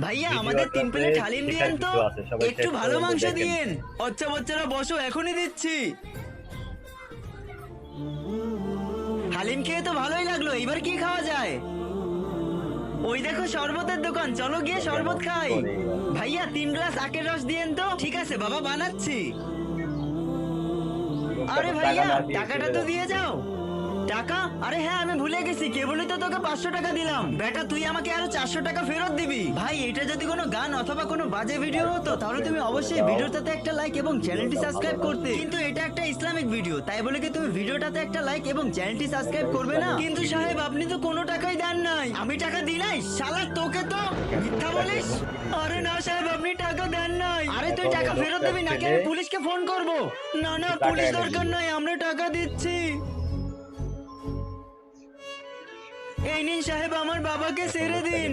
ভাইয়া আমাদের 3 প্লেট হালিম দিয়েন তো, একটু ভালো মাংস দেখেন। দিয়েন। আচ্ছা বাচ্চারা বসো, এখনই দিচ্ছি। হালিম খেয়ে তো ভালোই লাগলো, এবার কি খাওয়া যায়? ওই দেখো শরবতের দোকান, চলো গিয়ে শরবত খাই। ভাইয়া 3 গ্লাস আখের রস দিয়েন তো। ঠিক আছে বাবা, বানাচ্ছি। আরে ভাইয়া টাকাটা তো দিয়ে যাও। টাকা? আরে হ্যাঁ আমি ভুলে গেছি, কেবলই তো তোকে 500 টাকা দিলাম। বেটা তুই আমাকে আরো 400 টাকা ফেরত দিবি। ভাই এটা যদি কোনো গান অথবা কোনো বাজে ভিডিও হতো তাহলে তুমি অবশ্যই ভিডিওটাতে একটা লাইক এবং চ্যানেলটি সাবস্ক্রাইব করতে, কিন্তু এটা একটা ইসলামিক ভিডিও, তাই বলে কি তুমি ভিডিওটাতে একটা লাইক এবং চ্যানেলটি সাবস্ক্রাইব করবে না? কিন্তু সাহেব আপনি তো কোনো টাকাই দেন নাই। আমি টাকা দিই নাই? শালা তোকে তো মিথ্যা বলিস। আরে না সাহেব আপনি টাকা দেন নাই। আরে তুই টাকা ফেরত দিবি নাকি আমি পুলিশকে ফোন করব? না না পুলিশ দরকার নাই, আমরা টাকা দিচ্ছি। এই নিন সাহেব, আমার বাবাকে ছেড়ে দিন।